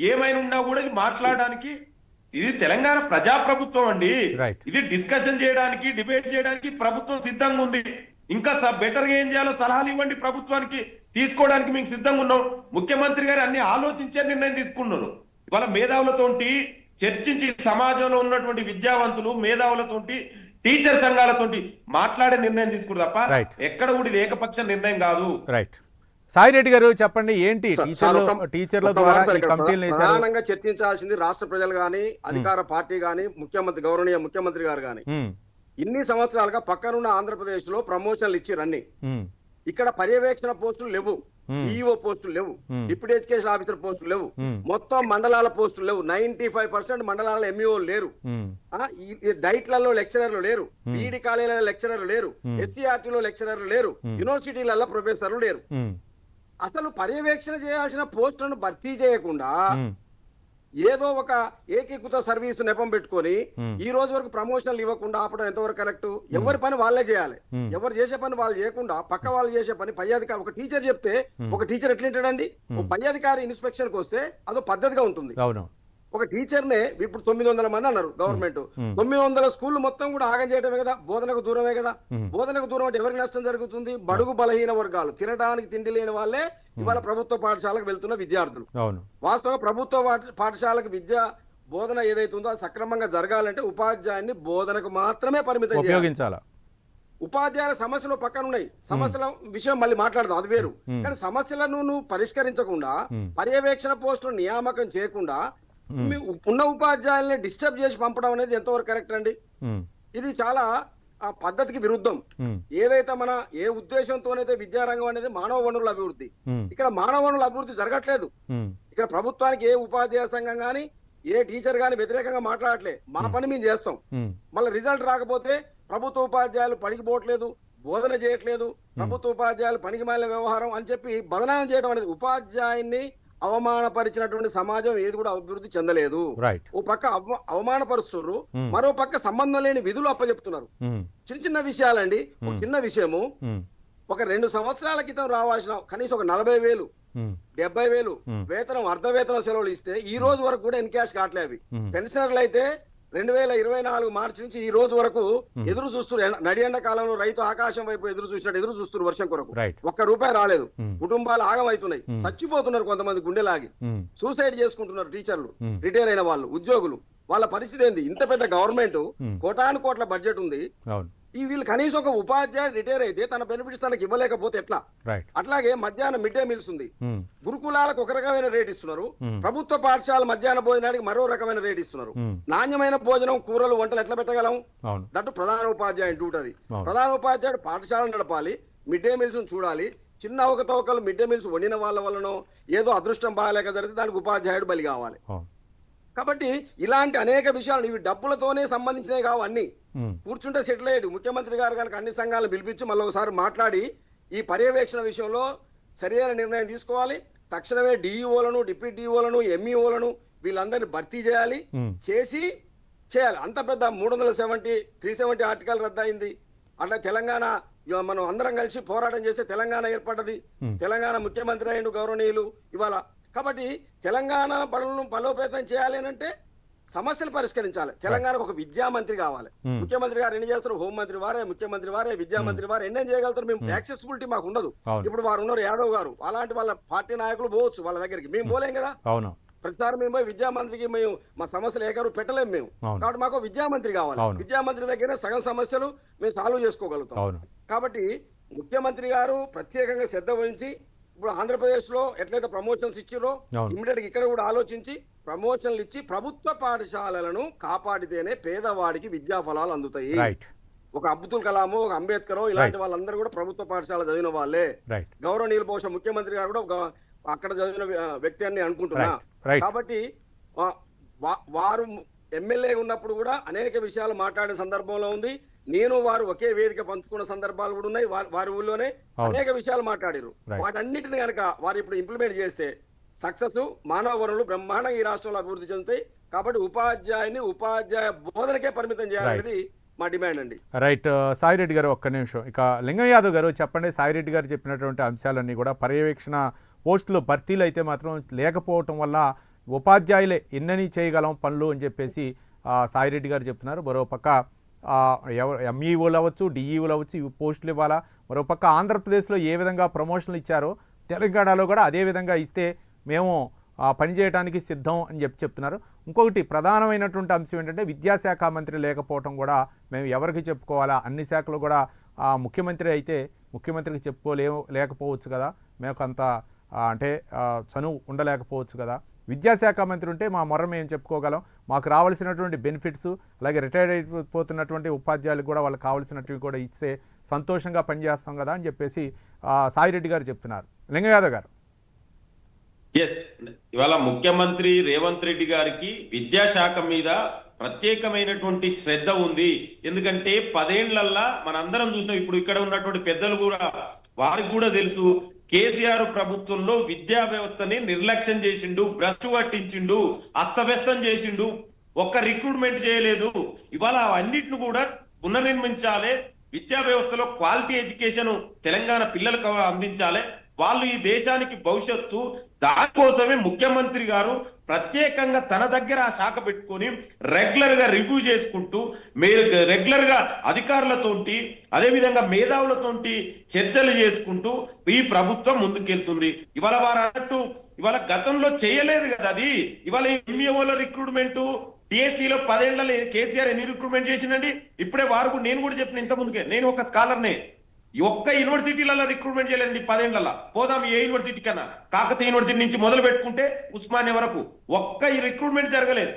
ఏమైనా ఉన్నా కూడా ఇది మాట్లాడడానికి, ఇది తెలంగాణ ప్రజాప్రభుత్వం అండి. ఇది డిస్కషన్ చేయడానికి, డిబేట్ చేయడానికి ప్రభుత్వం సిద్ధంగా ఉంది. ఇంకా బెటర్ గా ఏం చేయాలో సలహాలు ఇవ్వండి ప్రభుత్వానికి, తీసుకోవడానికి మేము సిద్ధంగా ఉన్నాం. ముఖ్యమంత్రి గారు అన్ని ఆలోచించే నిర్ణయం తీసుకున్నారు. ఇవాళ మేధావులతోటి చర్చించి సమాజంలో ఉన్నటువంటి విద్యావంతులు మేధావులతోటి టీచర్ సంఘాలతోటి మాట్లాడే నిర్ణయం తీసుకున్నారు తప్ప ఎక్కడ కూడా ఇది ఏకపక్ష నిర్ణయం కాదు. రైట్. సాయిరెడ్డి గారు చెప్పండి, ఏంటి టీచర్ల ద్వారా ప్రధానంగా చర్చించాల్సింది రాష్ట్ర ప్రజలు గాని, అధికార పార్టీ గాని, ముఖ్యమంత్రి గౌరవనీయ ముఖ్యమంత్రి గారు గాని. ఇన్ని సంవత్సరాలుగా పక్కనున్న ఆంధ్రప్రదేశ్ లో ప్రమోషన్లు ఇచ్చారు అన్ని. ఇక్కడ పర్యవేక్షణ పోస్టులు లేవు, ఈఓ పోస్టులు లేవు, డిప్యూటీ ఎడ్యుకేషన్ ఆఫీసర్ పోస్టులు లేవు, మొత్తం మండలాల పోస్టులు లేవు. 95% మండలాల ఎంఈఓ లేరు, డైట్లలో లెక్చరర్లు లేరు, బీఈడి కాలేజీల లెక్చరర్లు లేరు, ఎస్సీఆర్టీలో లెక్చరర్లు లేరు, యూనివర్సిటీలలో ప్రొఫెసర్లు లేరు. అసలు పర్యవేక్షణ చేయాల్సిన పోస్టులను భర్తీ చేయకుండా ఏదో ఒక ఏకీకృత సర్వీసు నెపం పెట్టుకొని ఈ రోజు వరకు ప్రమోషన్లు ఇవ్వకుండా ఆపడం ఎంతవరకు కరెక్ట్? ఎవరి పని వాళ్ళే చేయాలి. ఎవరు చేసే పని వాళ్ళు చేయకుండా పక్క వాళ్ళు చేసే పని పై అధికారి, ఒక టీచర్ చెప్తే ఒక టీచర్ ఎట్లుంటాడండి? ఒక పై అధికారి ఇన్స్పెక్షన్ కి వస్తే అదో పద్ధతిగా ఉంటుంది. ఒక టీచర్ నే ఇప్పుడు 900 మంది అన్నారు గవర్నమెంట్, 900 స్కూళ్లు మొత్తం కూడా ఆగం చేయడమే కదా, బోధనకు దూరమే కదా. బోధనకు దూరం అంటే ఎవరికి నష్టం జరుగుతుంది? బడుగు బలహీన వర్గాలు, తినడానికి తిండి లేని వాళ్ళే ఇవాళ ప్రభుత్వ పాఠశాలకు వెళ్తున్న విద్యార్థులు. వాస్తవంగా ప్రభుత్వ పాఠశాలకు విద్యా బోధన ఏదైతుందో అది సక్రమంగా జరగాలంటే ఉపాధ్యాయుని బోధనకు మాత్రమే పరిమితం చేయాలి. ఉపాధ్యాయుల సమస్యలు పక్కనున్నాయి, సమస్యల విషయం మళ్ళీ మాట్లాడదాం, అది వేరు. కానీ సమస్యలను నువ్వు పరిష్కరించకుండా పర్యవేక్షణ పోస్టులు నియామకం చేయకుండా ఉన్న ఉపాధ్యాయుల్ని డిస్టర్బ్ చేసి పంపడం అనేది ఎంతవరకు కరెక్ట్ అండి? ఇది చాలా ఆ పద్ధతికి విరుద్ధం. ఏదైతే మన ఏ ఉద్దేశంతోనైతే విద్యారంగం అనేది మానవ వనరుల అభివృద్ధి, ఇక్కడ మానవ వనరుల అభివృద్ధి జరగట్లేదు. ఇక్కడ ప్రభుత్వానికి ఏ ఉపాధ్యాయ సంఘం గాని ఏ టీచర్ గాని వ్యతిరేకంగా మాట్లాడట్లే. మా పని మేము చేస్తాం, మళ్ళీ రిజల్ట్ రాకపోతే ప్రభుత్వ ఉపాధ్యాయులు పనికి పోవట్లేదు, బోధన చేయట్లేదు, ప్రభుత్వ ఉపాధ్యాయులు పనికి మాలిన వ్యవహారం అని చెప్పి బదనాయం చేయడం అనేది, ఉపాధ్యాయుని అవమానపరిచినటువంటి సమాజం ఏది కూడా అభివృద్ధి చెందలేదు. ఓ పక్క అవమానపరుస్తున్నారు, మరో పక్క సంబంధం లేని విధులు అప్పచెప్తున్నారు. చిన్న చిన్న విషయాలండి. ఒక చిన్న విషయము, ఒక 2 సంవత్సరాల క్రితం రావాల్సిన కనీసం ఒక 40,000 70,000 వేతనం, అర్ధ వేతనం సెలవులు ఇస్తే ఈ రోజు వరకు కూడా ఎన్కాష్ కావట్లే. అవి పెన్షనర్లు అయితే 2024 మార్చి నుంచి ఈ రోజు వరకు ఎదురు చూస్తున్నారు. నడి ఎండ కాలంలో రైతు ఆకాశం వైపు ఎదురు చూసినట్టు ఎదురు చూస్తున్నారు వర్షం కొరకు. ₹1 రాలేదు. కుటుంబాలు ఆగమవుతున్నాయి, చచ్చిపోతున్నారు, కొంతమంది గుండెలాగి సూసైడ్ చేసుకుంటున్నారు. టీచర్లు, రిటైర్ అయిన వాళ్ళు, ఉద్యోగులు, వాళ్ళ పరిస్థితి ఏంది? ఇంత పెద్ద గవర్నమెంట్, కోటాను కోట్ల బడ్జెట్ ఉంది, ఈ వీళ్ళు కనీసం ఒక ఉపాధ్యాయుడు రిటైర్ అయితే తన బెనిఫిట్స్ తనకి ఇవ్వలేకపోతే ఎట్లా? అట్లాగే మధ్యాహ్నం మిడ్ డే మీల్స్ ఉంది, గురుకులాలకు ఒక రకమైన రేట్ ఇస్తున్నారు, ప్రభుత్వ పాఠశాల మధ్యాహ్న భోజనానికి మరో రకమైన రేట్ ఇస్తున్నారు. నాణ్యమైన భోజనం, కూరలు, వంటలు ఎట్లా పెట్టగలం? దట్టు ప్రధాన ఉపాధ్యాయుడు డ్యూటీ అది. ప్రధాన ఉపాధ్యాయుడు పాఠశాలను నడపాలి, మిడ్ డే మీల్స్ చూడాలి. చిన్న అవకతవకలు మిడ్ డే మీల్స్ వండిన వాళ్ళ వల్లనో ఏదో అదృష్టం బాగాలేక జరిగితే దానికి ఉపాధ్యాయుడు బలి కావాలి. కాబట్టి ఇలాంటి అనేక విషయాలు ఇవి డబ్బులతోనే సంబంధించినవి కావు. అన్ని కూర్చుంటే సెటిల్ అయ్యేది. ముఖ్యమంత్రి గారు కనుక అన్ని సంఘాలను పిలిపించి మళ్ళీ ఒకసారి మాట్లాడి ఈ పర్యవేక్షణ విషయంలో సరైన నిర్ణయం తీసుకోవాలి. తక్షణమే డిఈఓలను, డిప్యూటీ డిఓలను, ఎంఈఓలను వీళ్ళందరినీ భర్తీ చేయాలి, చేయాలి. అంత పెద్ద 370 ఆర్టికల్ రద్దయింది. అట్లా తెలంగాణ మనం అందరం కలిసి పోరాటం చేస్తే తెలంగాణ ఏర్పడ్డది. తెలంగాణ ముఖ్యమంత్రి అయిన గౌరవనీయులు ఇవాళ. కాబట్టి తెలంగాణ పనులను బలోపేతం చేయాలి అంటే సమస్యలు పరిష్కరించాలి. తెలంగాణకు ఒక విద్యా మంత్రి కావాలి. ముఖ్యమంత్రి గారు ఎన్ని చేస్తారు? హోంమంత్రి వారే, ముఖ్యమంత్రి వారే, విద్యామంత్రి వారే ఎన్నేం చేయగలుగుతారు? మేము యాక్సెసిబిలిటీ మాకు ఉండదు. ఇప్పుడు వారు ఉన్నారు యాదవ్ గారు, అలాంటి వాళ్ళ పార్టీ నాయకులు పోవచ్చు వాళ్ళ దగ్గరికి, మేము పోలేం కదా. ప్రతిసారి మేము పోయి విద్యామంత్రికి మేము మా సమస్యలు ఏకారు పెట్టలేము మేము. కాబట్టి మాకు విద్యామంత్రి కావాలి. విద్యామంత్రి దగ్గర సగం సమస్యలు మేము సాల్వ్ చేసుకోగలుగుతాం. కాబట్టి ముఖ్యమంత్రి గారు ప్రత్యేకంగా శ్రద్ధ వహించి ఇప్పుడు ఆంధ్రప్రదేశ్ లో ఎట్లయితే ప్రమోషన్స్ ఇచ్చిరో ఇమ్మీడియట్ గా ఇక్కడ కూడా ఆలోచించి ప్రమోషన్లు ఇచ్చి ప్రభుత్వ పాఠశాలలను కాపాడితేనే పేదవాడికి విద్యా ఫలాలు అందుతాయి. ఒక అబ్దుల్ కలాము, ఒక అంబేద్కర్ ఇలాంటి వాళ్ళందరూ కూడా ప్రభుత్వ పాఠశాల చదివిన వాళ్ళే. గౌరవనీయులు బహుశా ముఖ్యమంత్రి గారు కూడా అక్కడ చదివిన వ్యక్తి అని అనుకుంటున్నా. కాబట్టి వారు ఎమ్మెల్యే ఉన్నప్పుడు కూడా అనేక విషయాలు మాట్లాడే సందర్భంలో ఉంది. నేను వారు ఒకే వేదిక పంచుకున్న సందర్భాలు కూడా ఉన్నాయి. వారి ఊళ్ళోనే అనేక విషయాలు మాట్లాడారు. వాటన్నిటిని కనుక వారు ఇప్పుడు ఇంప్లిమెంట్ చేస్తే సక్సెస్, మానవ వనరులు బ్రహ్మాండంగా ఈ రాష్ట్రంలో అభివృద్ధి చెందుతాయి. కాబట్టి ఉపాధ్యాయ బోధనకే పరిమితం చేయాలనేది మా డిమాండ్ అండి. రైట్. సాయిరెడ్డి గారు ఒక్క నిమిషం. ఇక లింగం యాదవ్ గారు చెప్పండి. సాయిరెడ్డి గారు చెప్పినటువంటి అంశాలన్నీ కూడా పర్యవేక్షణ పోస్టులు భర్తీలు అయితే మాత్రం లేకపోవటం వల్ల ఉపాధ్యాయులే ఎన్నని చేయగలం పనులు అని చెప్పేసి సాయిరెడ్డి గారు చెప్తున్నారు. మరోపక్క ఎంఈఓలు అవ్వచ్చు, డిఈఓలు అవ్వచ్చు, ఇవి పోస్టులు ఇవ్వాలా. మరోపక్క ఆంధ్రప్రదేశ్లో ఏ విధంగా ప్రమోషన్లు ఇచ్చారో తెలంగాణలో కూడా అదే విధంగా ఇస్తే మేము పనిచేయడానికి సిద్ధం అని చెప్తున్నారు. ఇంకొకటి ప్రధానమైనటువంటి అంశం ఏంటంటే విద్యాశాఖ మంత్రి లేకపోవటం కూడా మేము ఎవరికి చెప్పుకోవాలా? అన్ని శాఖలు కూడా ముఖ్యమంత్రి అయితే ముఖ్యమంత్రికి లేకపోవచ్చు కదా, మేము అంత అంటే చనువు ఉండలేకపోవచ్చు కదా. విద్యాశాఖ మంత్రి ఉంటే మా మొర్ర మేము చెప్పుకోగలం, మాకు రావాల్సినటువంటి బెనిఫిట్స్, అలాగే రిటైర్డ్ అయిపోతున్నటువంటి ఉపాధ్యాయులకు కూడా వాళ్ళకి కావాల్సినవి కూడా ఇస్తే సంతోషంగా పనిచేస్తాం కదా అని చెప్పేసి సాయిరెడ్డి గారు చెప్తున్నారు. లింగం యాదవ్ గారు. ఇవాళ ముఖ్యమంత్రి రేవంత్ రెడ్డి గారికి విద్యాశాఖ మీద ప్రత్యేకమైనటువంటి శ్రద్ధ ఉంది. ఎందుకంటే 10 ఏళ్లల్లా మనందరం చూసినాం. ఇప్పుడు ఇక్కడ ఉన్నటువంటి పెద్దలు కూడా వారికి కూడా తెలుసు, కేసీఆర్ ప్రభుత్వంలో విద్యా వ్యవస్థని నిర్లక్ష్యం చేసిండు, భ్రష్టు పట్టించిండు, అస్తవ్యస్తం చేసిండు, ఒక్క రిక్రూట్మెంట్ చేయలేదు. ఇవాళ అన్నిటిని కూడా పునర్నిర్మించాలి. విద్యా వ్యవస్థలో క్వాలిటీ ఎడ్యుకేషన్ తెలంగాణ పిల్లలకు అందించాలి. వాళ్ళు ఈ దేశానికి భవిష్యత్తు. దానికోసమే ముఖ్యమంత్రి గారు ప్రత్యేకంగా తన దగ్గర ఆ శాఖ పెట్టుకొని రెగ్యులర్ గా రివ్యూ చేసుకుంటూ రెగ్యులర్ గా అధికారులతోటి అదేవిధంగా మేధావులతోటి చర్చలు చేసుకుంటూ ఈ ప్రభుత్వం ముందుకెళ్తుంది. ఇవాళ వారు అన్నట్టు ఇవాళ గతంలో చేయలేదు కదా అది. ఇవాళ ఎంఈఓల రిక్రూట్మెంట్ డిఎస్సిలో 10 ఏళ్లలో కేసీఆర్ ఎన్ని రిక్రూట్మెంట్ చేసిందండి? ఇప్పుడే వారు నేను కూడా చెప్పిన ఇంత ముందుకే, నేను ఒక స్కాలర్నే, ఒక్క యూనివర్సిటీలలో రిక్రూట్మెంట్ చేయలేండి 10 ఏళ్లలో. పోదాం ఏ యూనివర్సిటీ కన్నా, కాకతీయ యూనివర్సిటీ నుంచి మొదలు పెట్టుకుంటే ఉస్మానియా వరకు ఒక్క రిక్రూట్మెంట్ జరగలేదు.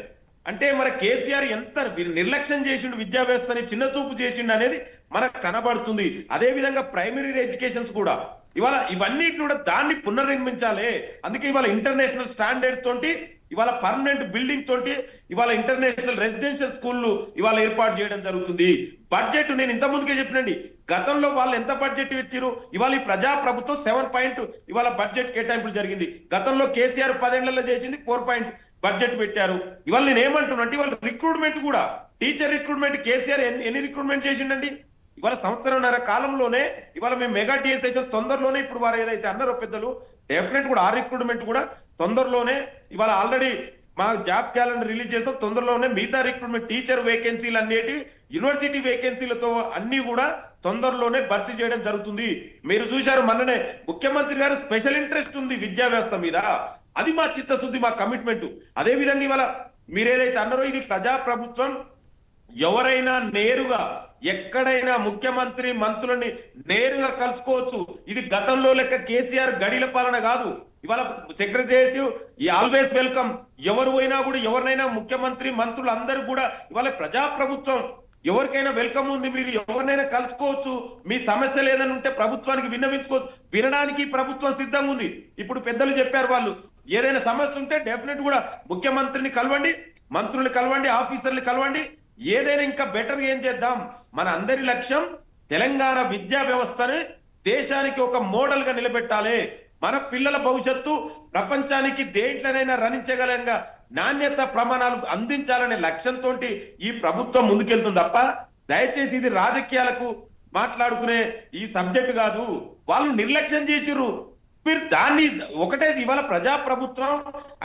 అంటే మరి కేసీఆర్ ఎంత నిర్లక్ష్యం చేసిండు, విద్యా వ్యవస్థని చిన్న చూపు చేసిండు అనేది మనకు కనబడుతుంది. అదే విధంగా ప్రైమరీ ఎడ్యుకేషన్స్ కూడా ఇవాళ ఇవన్నిటి కూడా దాన్ని పునర్నిర్మించాలి. అందుకే ఇవాళ ఇంటర్నేషనల్ స్టాండర్డ్స్ తోటి, ఇవాళ పర్మనెంట్ బిల్డింగ్ తోటి, ఇవాళ ఇంటర్నేషనల్ రెసిడెన్షియల్ స్కూళ్ళు ఇవాళ ఏర్పాటు చేయడం జరుగుతుంది. బడ్జెట్ నేను ఇంత ముందుకే చెప్పినండి, గతంలో వాళ్ళు ఎంత బడ్జెట్ ఇచ్చారు, ఇవాళ ఈ ప్రజా ప్రభుత్వం 7 ఇవాళ బడ్జెట్ కేటాయింపులు జరిగింది. గతంలో కేసీఆర్ 10 ఏళ్లలో చేసింది 4 బడ్జెట్ పెట్టారు. ఇవాళ నేను ఏమంటున్నా అంటే ఇవాళ రిక్రూట్మెంట్ కూడా, టీచర్ రిక్రూట్మెంట్ కేసీఆర్ ఎన్ని రిక్రూట్మెంట్ చేసిండండి? ఇవాళ 1.5 సంవత్సరం కాలంలోనే ఇవాళ మేము మెగా టీఎస్ఐషన్ తొందరలోనే, ఇప్పుడు వారు ఏదైతే అన్నారో పెద్దలు, డెఫినెట్ కూడా ఆ రిక్రూట్మెంట్ కూడా తొందరలోనే, ఇవాళ ఆల్రెడీ మా జాబ్ క్యాలెండర్ రిలీజ్ చేస్తాం. తొందరలోనే మిగతా రిక్రూట్మెంట్ టీచర్ వేకెన్సీలు అన్నిటి యూనివర్సిటీ వేకెన్సీలతో అన్ని కూడా తొందరలోనే భర్తీ చేయడం జరుగుతుంది. మీరు చూశారు మొన్ననే ముఖ్యమంత్రి గారు స్పెషల్ ఇంట్రెస్ట్ ఉంది విద్యా వ్యవస్థ మీద. అది మా చిత్తశుద్ధి, మా కమిట్మెంట్. అదే విధంగా ఇవాళ మీరేదైతే అన్నారో ఇది ప్రజా ప్రభుత్వం. ఎవరైనా నేరుగా ఎక్కడైనా ముఖ్యమంత్రి మంత్రులని నేరుగా కలుసుకోవచ్చు. ఇది గతంలో లెక్క కేసీఆర్ గడిల పాలన కాదు. ఇవాళ సెక్రటేరియట్ ఆల్వేస్ వెల్కమ్. ఎవరు అయినా కూడా, ఎవరినైనా ముఖ్యమంత్రి మంత్రులు అందరూ కూడా ఇవాళ ప్రజా ప్రభుత్వం, ఎవరికైనా వెల్కమ్ ఉంది. మీరు ఎవరినైనా కలుసుకోవచ్చు. మీ సమస్యలు ఏదైనా ఉంటే ప్రభుత్వానికి విన్నవించుకోవచ్చు. వినడానికి ప్రభుత్వం సిద్ధంగా ఉంది. ఇప్పుడు పెద్దలు చెప్పారు, వాళ్ళు ఏదైనా సమస్య ఉంటే డెఫినెట్ కూడా ముఖ్యమంత్రిని కలవండి, మంత్రుల్ని కలవండి, ఆఫీసర్ని కలవండి. ఏదైనా ఇంకా బెటర్ ఏం చేద్దాం. మన అందరి లక్ష్యం తెలంగాణ విద్యా వ్యవస్థని దేశానికి ఒక మోడల్ గా నిలబెట్టాలి. మన పిల్లల భవిష్యత్తు ప్రపంచానికి దేంట్లోనైనా రణించగలంగా నాణ్యత ప్రమాణాలు అందించాలనే లక్ష్యంతో ఈ ప్రభుత్వం ముందుకెళ్తుంది తప్ప దయచేసి ఇది రాజకీయాలకు మాట్లాడుకునే ఈ సబ్జెక్ట్ కాదు. వాళ్ళు నిర్లక్ష్యం చేసిర్రు. మీరు దాన్ని ఒకటే ఇవాళ ప్రజా ప్రభుత్వం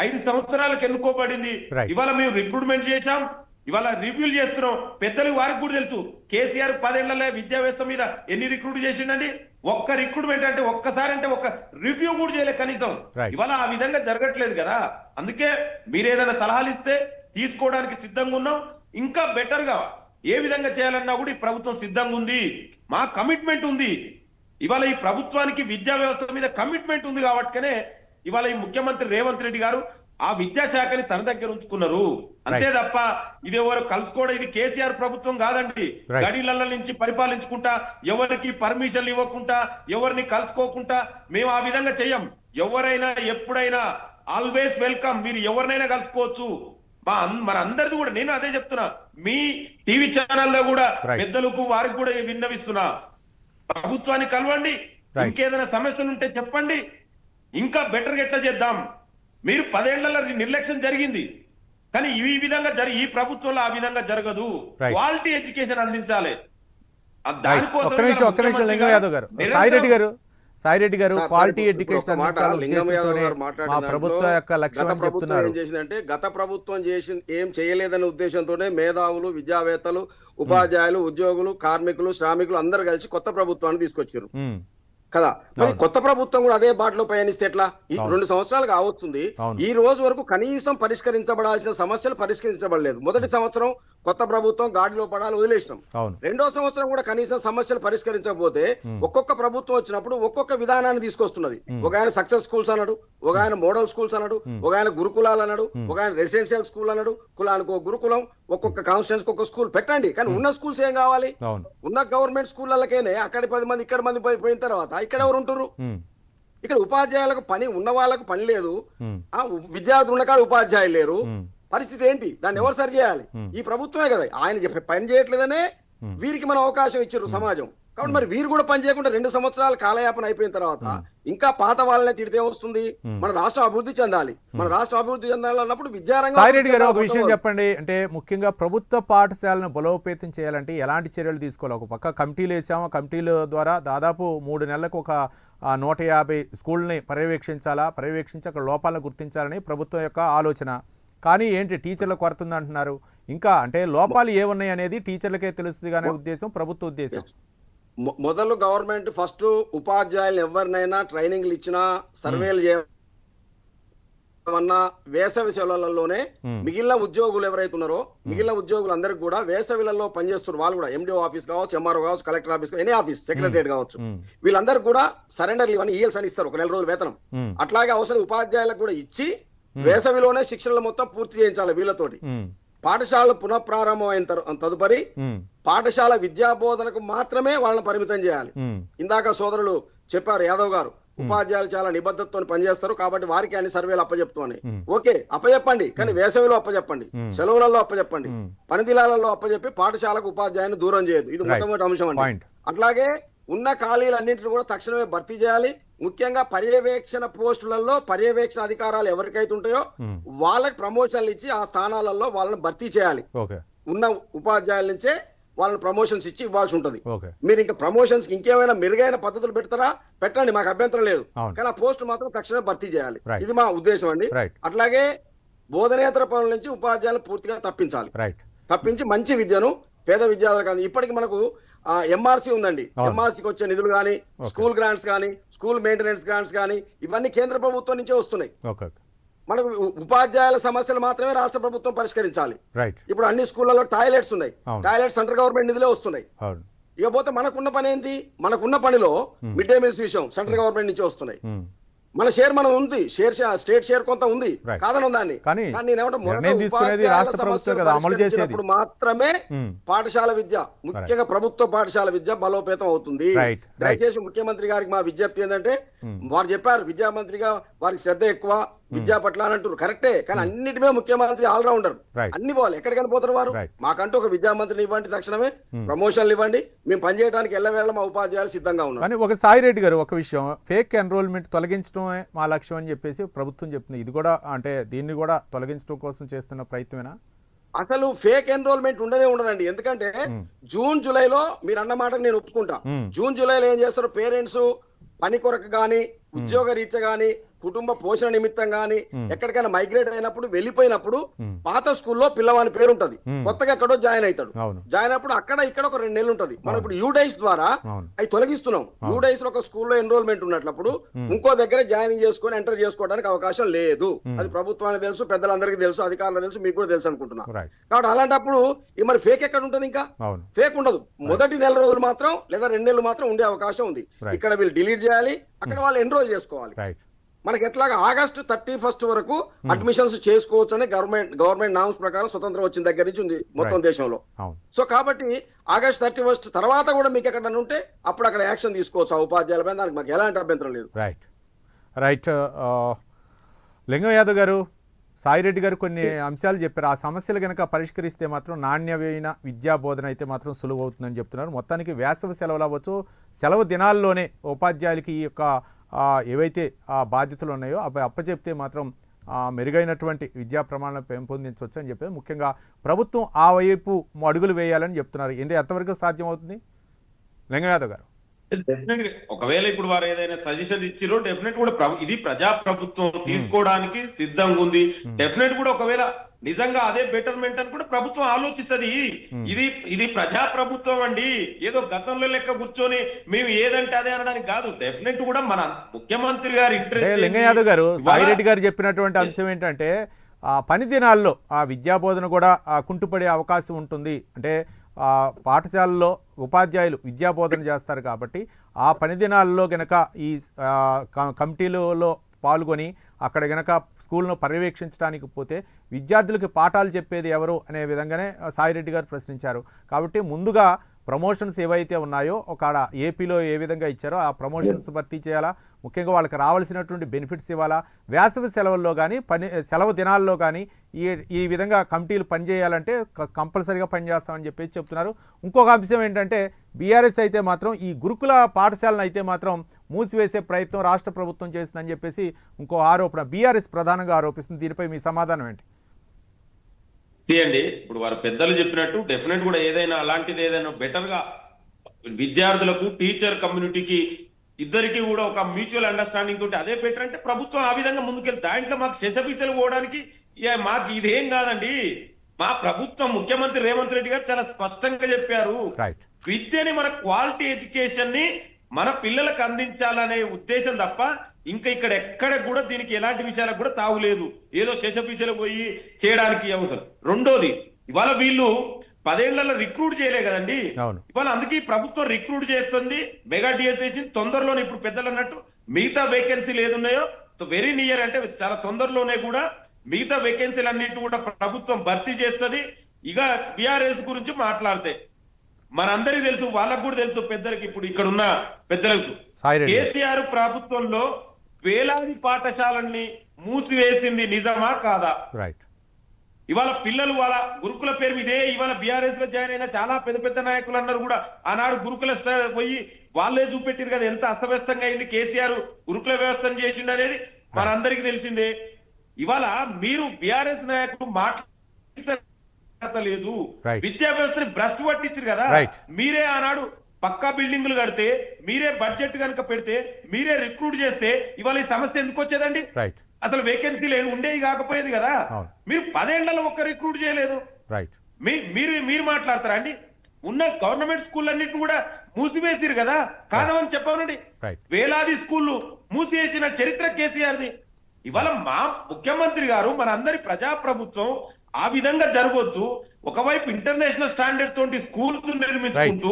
5 సంవత్సరాలకు ఎన్నుకోబడింది. ఇవాళ మేము రిక్రూట్మెంట్ చేశాం, ఇవాళ రివ్యూలు చేస్తున్నాం. పెద్దలు వారికి కూడా తెలుసు కేసీఆర్ 10 ఏళ్లలో విద్యా వ్యవస్థ మీద ఎన్ని రిక్రూట్ చేసిండండి. ఒక్క రిక్రూట్మెంట్ అంటే ఒక్కసారి అంటే ఒక్క రివ్యూ కూడా చేయలేదు కనీసం. ఇవాళ ఆ విధంగా జరగట్లేదు కదా. అందుకే మీరు ఏదైనా సలహాలు ఇస్తే తీసుకోవడానికి సిద్ధంగా ఉన్నాం. ఇంకా బెటర్ గా ఏ విధంగా చేయాలన్నా కూడా ఈ ప్రభుత్వం సిద్ధంగా ఉంది. మా కమిట్మెంట్ ఉంది. ఇవాళ ఈ ప్రభుత్వానికి విద్యా వ్యవస్థ మీద కమిట్మెంట్ ఉంది కాబట్టినే ఇవాళ ఈ ముఖ్యమంత్రి రేవంత్ రెడ్డి గారు ఆ విద్యాశాఖని తన దగ్గర ఉంచుకున్నారు. అంతే తప్ప ఇది ఎవరు కలుసుకోవడం, ఇది కేసీఆర్ ప్రభుత్వం కాదండి. గడిల నుంచి పరిపాలించుకుంటా, ఎవరికి పర్మిషన్లు ఇవ్వకుండా, ఎవరిని కలుసుకోకుండా మేము ఆ విధంగా చెయ్యం. ఎవరైనా ఎప్పుడైనా ఆల్వేస్ వెల్కమ్. మీరు ఎవరినైనా కలుసుకోవచ్చు. మన అందరిది కూడా నేను అదే చెప్తున్నా. మీ టీవీ ఛానల్లో కూడా పెద్దలకు వారికి కూడా విన్నవిస్తున్నా, ప్రభుత్వాన్ని కలవండి. ఇంకేదైనా సమస్యలు ఉంటే చెప్పండి. ఇంకా బెటర్ ఎట్లా చేద్దాం. మీరు 10 ఏళ్లలో నిర్లక్ష్యం జరిగింది, కానీ ఈ విధంగా ఈ ప్రభుత్వంలో ఆ విధంగా జరగదు. క్వాలిటీ ఎడ్యుకేషన్ అందించాలి. దానికోసం లింగం యాదవ్ గారు, సాయిరెడ్డి గారు క్వాలిటీ ఎడ్యుకేషన్ మా ప్రభుత్వం యొక్క లక్ష్యం చెప్తున్నారు. చేసిందంటే గత ప్రభుత్వం ఏం చేయలేదనే ఉద్దేశంతోనే మేధావులు, విద్యావేత్తలు, ఉపాధ్యాయులు, ఉద్యోగులు, కార్మికులు, శ్రామికులు అందరూ కలిసి కొత్త ప్రభుత్వాన్ని తీసుకొచ్చారు కదా. మరి కొత్త ప్రభుత్వం కూడా అదే బాటలో పయనిస్తే ఎట్లా? 2 సంవత్సరాలు కావస్తుంది. ఈ రోజు వరకు కనీసం పరిష్కరించబడాల్సిన సమస్యలు పరిష్కరించబడలేదు. మొదటి సంవత్సరం కొత్త ప్రభుత్వం గాడిలో పడాలి వదిలేసినాం. రెండో సంవత్సరం కూడా కనీసం సమస్యలు పరిష్కరించకపోతే ఒక్కొక్క ప్రభుత్వం వచ్చినప్పుడు ఒక్కొక్క విధానాన్ని తీసుకొస్తున్నది. ఒక ఆయన సక్సెస్ స్కూల్స్ అన్నాడు, ఒక ఆయన మోడల్ స్కూల్స్ అన్నాడు, ఒక ఆయన గురుకులాలు అన్నాడు, ఒక ఆయన రెసిడెన్షియల్ స్కూల్ అన్నాడు. కులానికి ఒక గురుకులం, ఒక్కొక్క కాన్స్టిట్యూన్సీ ఒక స్కూల్ పెట్టండి. కానీ ఉన్న స్కూల్స్ ఏం కావాలి? ఉన్న గవర్నమెంట్ స్కూళ్ళకేనే అక్కడ 10 మంది ఇక్కడ మంది పోయిన తర్వాత ఇక్కడ ఎవరు ఉంటున్నారు? ఇక్కడ ఉపాధ్యాయులకు పని ఉన్న వాళ్ళకు పని లేదు, ఆ విద్యార్థులు ఉన్న కాడ ఉపాధ్యాయులు లేరు. పరిస్థితి ఏంటి? దాన్ని ఎవరు సరి చేయాలి? ఈ ప్రభుత్వమే కదా. ఆయన పని చేయట్లేదనే వీరికి మనం అవకాశం ఇచ్చారు సమాజం. కాబట్టి మరి వీరు కూడా పని చేయకుండా 2 సంవత్సరాలు కాలయాపన అయిపోయిన తర్వాత ఇంకా పాత వాళ్ళనే తిడితే వస్తుంది. మన రాష్ట్రం అభివృద్ధి చెందాలి. మన రాష్ట్రం అభివృద్ధి చెందాలన్నప్పుడు విద్యారంగం. సాయిరెడ్డి గారు, ఒక విషయం చెప్పండి. అంటే ముఖ్యంగా ప్రభుత్వ పాఠశాలను బలోపేతం చేయాలంటే ఎలాంటి చర్యలు తీసుకోవాలి? ఒక పక్క కమిటీలు వేసాము, కమిటీల ద్వారా దాదాపు 3 నెలలకు ఒక 150 స్కూల్ని పర్యవేక్షించి అక్కడ లోపాలను గుర్తించాలని ప్రభుత్వం యొక్క ఆలోచన. కానీ ఏంటి, టీచర్ల కొరత ఉంది అంటున్నారు. ఇంకా అంటే లోపాలు ఏమున్నాయి అనేది టీచర్లకే తెలుస్తుంది అనే ఉద్దేశం ప్రభుత్వ ఉద్దేశం. మొదలు గవర్నమెంట్ ఫస్ట్ ఉపాధ్యాయులు ఎవరినైనా ట్రైనింగ్లు ఇచ్చినా, సర్వేలు చేయమన్నా వేసవి సెలవులలోనే మిగిలిన ఉద్యోగులు ఎవరైతే ఉన్నారో మిగిలిన ఉద్యోగులందరికీ కూడా వేసవిలలో పనిచేస్తున్నారు. వాళ్ళు కూడా ఎండిఓ ఆఫీస్ కావచ్చు, ఎంఆర్ఓ కావచ్చు, collector office, any office, secretariat కావచ్చు, వీళ్ళందరూ కూడా సరెండర్ లీవ్ అని ఈఎల్స్ అని ఇస్తారు, ఒక 4 రోజుల వేతనం. అట్లాగే అవసరం ఉపాధ్యాయులకు కూడా ఇచ్చి వేసవిలోనే శిక్షణలు మొత్తం పూర్తి చేయించాలి వీళ్ళతోటి. పాఠశాల పునఃప్రారంభం అయిన తదుపరి పాఠశాల విద్యా బోధనకు మాత్రమే వాళ్ళని పరిమితం చేయాలి. ఇందాక సోదరులు చెప్పారు యాదవ్ గారు, ఉపాధ్యాయులు చాలా నిబద్ధతతో పనిచేస్తారు కాబట్టి వారికి అన్ని సర్వేలు అప్పచెప్తామని. ఓకే, అప్పచెప్పండి, కానీ వేసవిలో అప్పచెప్పండి, సెలవులలో అప్పచెప్పండి, పని దినాలలో అప్పచెప్పి పాఠశాలకు ఉపాధ్యాయుని దూరం చేయదు. ఇది మొట్టమొదటి అంశం అండి. అట్లాగే ఉన్న ఖాళీలన్నింటిని కూడా తక్షణమే భర్తీ చేయాలి. ముఖ్యంగా పర్యవేక్షణ పోస్టులలో పర్యవేక్షణ అధికారాలు ఎవరికైతే ఉంటాయో వాళ్ళకి ప్రమోషన్లు ఇచ్చి ఆ స్థానాలలో వాళ్ళని భర్తీ చేయాలి. ఉన్న ఉపాధ్యాయుల నుంచే వాళ్ళని ప్రమోషన్స్ ఇచ్చి ఇవ్వాల్సి ఉంటది. మీరు ఇంకా ప్రమోషన్స్ ఇంకేమైనా మెరుగైన పద్ధతులు పెడతారా పెట్టండి, మాకు అభ్యంతరం లేదు, కానీ ఆ పోస్ట్ మాత్రం తక్షణమే భర్తీ చేయాలి. ఇది మా ఉద్దేశం అండి. అట్లాగే బోధనేతర పనుల నుంచి ఉపాధ్యాయులను పూర్తిగా తప్పించి మంచి విద్యను పేద విద్యార్థులకు. ఇప్పటికి మనకు ఎంఆర్సీ ఉందండి. ఎంఆర్సీకి వచ్చే నిధులు కానీ, స్కూల్ గ్రాంట్స్ కానీ, స్కూల్ మెయింటెనెన్స్ గ్రాంట్స్ కానీ ఇవన్నీ కేంద్ర ప్రభుత్వం నుంచే వస్తున్నాయి. మనకు ఉపాధ్యాయుల సమస్యలు మాత్రమే రాష్ట్ర ప్రభుత్వం పరిష్కరించాలి. ఇప్పుడు అన్ని స్కూళ్లలో టాయిలెట్స్ ఉన్నాయి, టాయిలెట్స్ సెంట్రల్ గవర్నమెంట్ నిధులే వస్తున్నాయి. ఇకపోతే మనకున్న పని ఏంటి? మనకున్న పనిలో మిడ్ డే మీల్స్ విషయం సెంట్రల్ గవర్నమెంట్ నుంచి వస్తున్నాయి. మన షేర్ మనం ఉంది, స్టేట్ షేర్ కొంత ఉంది, కాదను దాన్ని. సమస్యలు మాత్రమే పాఠశాల విద్య, ముఖ్యంగా ప్రభుత్వ పాఠశాల విద్య బలోపేతం అవుతుంది. దయచేసి ముఖ్యమంత్రి గారికి మా విజ్ఞప్తి ఏంటంటే, వారు చెప్పారు విద్యామంత్రిగా వారికి శ్రద్ధ ఎక్కువ, విద్యా పట్ల అని అంటారు కరెక్టే, కానీ అన్నిటి మీద ముఖ్యమంత్రి ఆల్రౌండర్, అన్ని పోవాలి. ఎక్కడికైనా పోతారు వారు. మాకంటూ ఒక విద్యామంత్రిని ఇవ్వండి, తక్షణమే ప్రమోషన్లు ఇవ్వండి, మేము పనిచేయడానికి ఎల్లవేళ మా ఉపాధ్యాయులు సిద్ధంగా ఉన్నారు. కానీ ఒక సాయిరెడ్డి గారు ఒక విషయం, ఫేక్ ఎన్రోల్మెంట్ తొలగించడమే మా లక్ష్యం అని చెప్పేసి ప్రభుత్వం చెప్తుంది. ఇది కూడా అంటే దీన్ని కూడా తొలగించడం కోసం చేస్తున్న ప్రయత్నమేనా? అసలు ఫేక్ ఎన్రోల్మెంట్ ఉండనే ఉండదండి. ఎందుకంటే జూన్ జూలైలో మీరు అన్న మాటకు నేను ఒప్పుకుంటా. జూన్ జూలైలో ఏం చేస్తారు, పేరెంట్స్ పని కొరకు గాని, ఉద్యోగ రీత్యా గాని, కుటుంబ పోషణ నిమిత్తం గాని ఎక్కడికైనా మైగ్రేట్ అయినప్పుడు వెళ్ళిపోయినప్పుడు పాత స్కూల్లో పిల్లవాని పేరు ఉంటది, కొత్తగా ఎక్కడో జాయిన్ అవుతాడు. జాయిన్ అయినప్పుడు అక్కడ ఇక్కడ ఒక 2 నెలలు ఉంటది. మనం ఇప్పుడు యూడైస్ ద్వారా అవి తొలగిస్తున్నాం. యూడైస్ లో ఒక స్కూల్లో ఎన్రోల్మెంట్ ఉన్నట్లు ఇంకో దగ్గర జాయినింగ్ చేసుకొని ఎంటర్ చేసుకోవడానికి అవకాశం లేదు. అది ప్రభుత్వానికి తెలుసు, పెద్దలందరికీ తెలుసు, అధికారులకు తెలుసు, మీకు కూడా తెలుసు అనుకుంటున్నా. కాబట్టి అలాంటప్పుడు మరి ఫేక్ ఎక్కడ ఉంటుంది? ఇంకా ఫేక్ ఉండదు. మొదటి నెల రోజులు మాత్రం లేదా 2 నెలలు మాత్రం ఉండే అవకాశం ఉంది. ఇక్కడ వీళ్ళు డిలీట్ చేయాలి, అక్కడ వాళ్ళు ఎన్రోల్ చేసుకోవాలి. మనకి ఎట్లాగా ఆగస్టు 31 వరకు అడ్మిషన్స్ చేసుకోవచ్చు అని గవర్నమెంట్ నామ్స్ ప్రకారం స్వతంత్రం వచ్చిన దగ్గర నుంచి ఉంది మొత్తం దేశంలో. సో కాబట్టి ఆగస్టు 31 తర్వాత కూడా మీకు ఎక్కడన్నా ఉంటే అప్పుడు అక్కడ యాక్షన్ తీసుకోవచ్చు ఆ ఉపాధ్యాయులపై. దానికి మాకు ఎలాంటి అభ్యంతరం లేదు. రైట్ లింగం యాదవ్ గారు, సాయిరెడ్డి గారు కొన్ని అంశాలు చెప్పారు. ఆ సమస్యలు కనుక పరిష్కరిస్తే మాత్రం నాణ్యమైన విద్యా బోధన అయితే మాత్రం సులువు అవుతుందని చెప్తున్నారు. మొత్తానికి వేసవి సెలవులు అవ్వచ్చు, సెలవు దినాల్లోనే ఉపాధ్యాయులకి ఈ యొక్క ఏవైతే ఆ బాధ్యతలు ఉన్నాయో అవి అప్పచెప్తే మాత్రం మెరుగైనటువంటి విద్యా ప్రమాణాలను పెంపొందించవచ్చు అని చెప్పి ముఖ్యంగా ప్రభుత్వం ఆ వైపు అడుగులు వేయాలని చెప్తున్నారు. ఎంతవరకు సాధ్యం అవుతుంది లింగం యాదవ్ గారు? ఒకవేళ ఇప్పుడు వారు ఏదైనా సజెషన్ ఇచ్చిరో డెఫినెట్ కూడా ఇది ప్రజా ప్రభుత్వం తీసుకోవడానికి సిద్ధంగా ఉంది. డెఫినెట్ కూడా ఒకవేళ నిజంగా అదే బెటర్మెంట్ అని కూడా ప్రభుత్వం ఆలోచిస్తుంది. ఇది ప్రజా ప్రభుత్వం అండి, ఏదో గతంలో లెక్క కూర్చొని మేము ఏదంటే అదే అనడానికి కాదు. డెఫినెట్ కూడా మన ముఖ్యమంత్రి గారి ఇంట్రెస్ట్. లింగం యాదవ్ గారు, సాయిరెడ్డి గారు చెప్పినటువంటి అంశం ఏంటంటే ఆ పని దినాల్లో ఆ విద్యా బోధన కూడా కుంటుపడే అవకాశం ఉంటుంది. అంటే పాఠశాలలో ఉపాధ్యాయులు విద్యా బోధన చేస్తారు కాబట్టి ఆ పని దినాల్లో గనక ఈ కమిటీలలో పాల్గొని అక్కడ గనక స్కూల్ను పర్యవేక్షించడానికి పోతే విద్యార్థులకు పాఠాలు చెప్పేది ఎవరు అనే విధంగానే సాయిరెడ్డి గారు ప్రశ్నించారు. కాబట్టి ముందుగా ప్రమోషన్స్ ఏవైతే ఉన్నాయో ఒక ఏపీలో ఏ విధంగా ఇచ్చారో ఆ ప్రమోషన్స్ భర్తీ చేయాలా, ముఖ్యంగా వాళ్ళకి రావాల్సినటువంటి బెనిఫిట్స్ ఇవ్వాలా, వేసవి సెలవుల్లో కానీ సెలవు దినాల్లో కానీ ఈ విధంగా కమిటీలు పనిచేయాలంటే కంపల్సరీగా పనిచేస్తామని చెప్పేసి చెప్తున్నారు. ఇంకొక అంశం ఏంటంటే బీఆర్ఎస్ అయితే మాత్రం ఈ గురుకుల పాఠశాలను అయితే మాత్రం మూసివేసే ప్రయత్నం రాష్ట్ర ప్రభుత్వం చేస్తుందని చెప్పేసి ఇంకో ఆరోపణ బీఆర్ఎస్ ప్రధానంగా ఆరోపిస్తుంది. దీనిపై మీ సమాధానం ఏంటి? అండి, ఇప్పుడు వారు పెద్దలు చెప్పినట్టు డెఫినెట్ కూడా ఏదైనా అలాంటిది ఏదైనా బెటర్ గా విద్యార్థులకు టీచర్ కమ్యూనిటీకి ఇద్దరికి కూడా ఒక మ్యూచువల్ అండర్స్టాండింగ్ తోటి అదే బెటర్ అంటే ప్రభుత్వం ఆ విధంగా ముందుకెళ్ళి దాంట్లో మాకు శశపిసలు పోవడానికి మాకు ఇదేం కాదండి. మా ప్రభుత్వం ముఖ్యమంత్రి రేవంత్ రెడ్డి గారు చాలా స్పష్టంగా చెప్పారు, విద్యని మన క్వాలిటీ ఎడ్యుకేషన్ ని మన పిల్లలకు అందించాలనే ఉద్దేశం తప్ప ఇంకా ఇక్కడ ఎక్కడ కూడా దీనికి ఎలాంటి విషయాలకు కూడా తావులేదు. ఏదో శశపిసలు పోయి చేయడానికి అవసరం. రెండోది, ఇవాళ వీళ్ళు 10 ఏళ్లలో రిక్రూట్ చేయలే కదండి. ఇవాళ అందుకే ప్రభుత్వం రిక్రూట్ చేస్తుంది, మెగా డిఎస్సి తొందరలోనే. ఇప్పుడు పెద్దలు అన్నట్టు మిగతా వేకెన్సీలు ఏదున్నాయో వెరీ నియర్ అంటే చాలా తొందరలోనే కూడా మిగతా వేకెన్సీలు అన్నిటి కూడా ప్రభుత్వం భర్తీ చేస్తుంది. ఇక బిఆర్ఎస్ గురించి మాట్లాడితే మనందరికీ తెలుసు, వాళ్ళకు కూడా తెలుసు పెద్దలకి, ఇప్పుడు ఇక్కడ ఉన్న పెద్దలకు, కేసీఆర్ ప్రభుత్వంలో వేలాది పాఠశాలల్ని మూసివేసింది నిజమా కాదా? ఇవాళ పిల్లలు వాళ్ళ గురుకుల పేరు ఇదే ఇవాళ బీఆర్ఎస్ లో జాయిన్ అయిన చాలా పెద్ద పెద్ద నాయకులు అన్నారు కూడా ఆనాడు గురుకుల పోయి వాళ్ళే చూపెట్టారు కదా ఎంత అస్తవ్యస్తంగా అయింది కేసీఆర్ గురుకుల వ్యవస్థను చేసిండు అనేది మనందరికీ తెలిసిందే. ఇవాళ మీరు బీఆర్ఎస్ నాయకులు మాట్లాడలేదు, విద్యా వ్యవస్థని భ్రష్టు పట్టించారు కదా. మీరే ఆనాడు పక్కా బిల్డింగులు కడితే, మీరే బడ్జెట్ కనుక పెడితే, మీరే రిక్రూట్ చేస్తే ఇవాళ ఈ సమస్య ఎందుకు వచ్చేదండి? అసలు వేకెన్సీలు ఉండేవి కాకపోయేది కదా. మీరు 10 ఏళ్లలో ఒక్క రిక్రూట్ చేయలేదు. మీరు మాట్లాడతారా అండి? ఉన్న గవర్నమెంట్ స్కూల్ అన్నింటిని కూడా మూసివేసిరు కదా, కాదమని చెప్పానండి. వేలాది స్కూళ్ళు మూసివేసిన చరిత్ర కేసీఆర్ది. ఇవాళ మా ముఖ్యమంత్రి గారు మన అందరి ప్రజాప్రభుత్వం ఆ విధంగా జరగొద్దు. ఒకవైపు ఇంటర్నేషనల్ స్టాండర్డ్ తోటి స్కూల్స్ నిర్మించుకుంటూ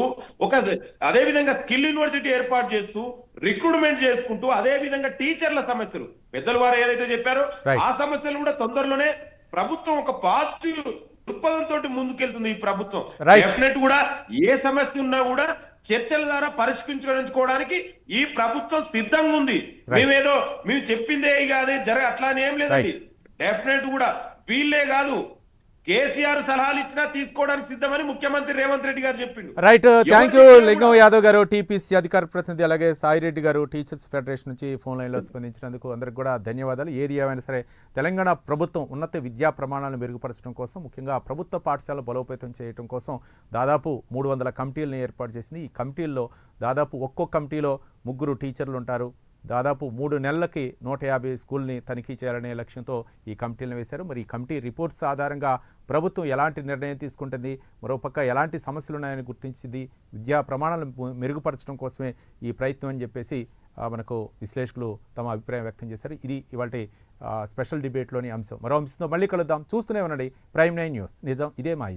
అదే విధంగా స్కిల్ యూనివర్సిటీ ఏర్పాటు చేస్తూ రిక్రూట్మెంట్ చేసుకుంటూ అదే విధంగా టీచర్ల సమస్యలు పెద్దలు వారు ఏదైతే చెప్పారో ఆ సమస్యలు కూడా తొందరలోనే ప్రభుత్వం ఒక పాజిటివ్ దృక్పథంతో ముందుకెళ్తుంది. ఈ ప్రభుత్వం డెఫినెట్ కూడా ఏ సమస్య ఉన్నా కూడా చర్చల ద్వారా పరిష్కరించుకోవడానికి ఈ ప్రభుత్వం సిద్ధంగా ఉంది. మేము చెప్పిందే కాదు అట్లా అని ఏం లేదండి. డెఫినెట్ కూడా వీళ్ళే కాదు, కేసీఆర్ సలహాలు ఇచ్చినా తీసుకోవడానికి సిద్ధమని ముఖ్యమంత్రి రేవంత్ రెడ్డి గారు చెప్పిండు. రైట్, థ్యాంక్ యూ లింగం యాదవ్ గారు, టీపీసీ అధికార ప్రతినిధి, అలాగే సాయిరెడ్డి గారు టీచర్స్ ఫెడరేషన్ నుంచి ఫోన్ లైన్లో స్పందించినందుకు అందరికి కూడా ధన్యవాదాలు. ఏది ఏమైనా సరే తెలంగాణ ప్రభుత్వం ఉన్నత విద్యా ప్రమాణాలను మెరుగుపరచడం కోసం, ముఖ్యంగా ప్రభుత్వ పాఠశాలలు బలోపేతం చేయడం కోసం దాదాపు 300 కమిటీలను ఏర్పాటు చేసింది. ఈ కమిటీల్లో దాదాపు ఒక్కో కమిటీలో 3 టీచర్లు ఉంటారు. దాదాపు 3 నెలలకి 150 స్కూల్ని తనిఖీ చేయాలనే లక్ష్యంతో ఈ కమిటీలను వేశారు. మరి ఈ కమిటీ రిపోర్ట్స్ ఆధారంగా ప్రభుత్వం ఎలాంటి నిర్ణయం తీసుకుంటుంది, మరోపక్క ఎలాంటి సమస్యలు ఉన్నాయని గుర్తించింది, విద్యా ప్రమాణాలను మెరుగుపరచడం కోసమే ఈ ప్రయత్నం అని చెప్పేసి మనకు విశ్లేషకులు తమ అభిప్రాయం వ్యక్తం చేశారు. ఇది ఇవాల్టి స్పెషల్ డిబేట్లోని అంశం. మరో అంశంతో మళ్ళీ కలుద్దాం. చూస్తూనే ఉండండి ప్రైమ్ 9 న్యూస్. నిజం ఇదే మా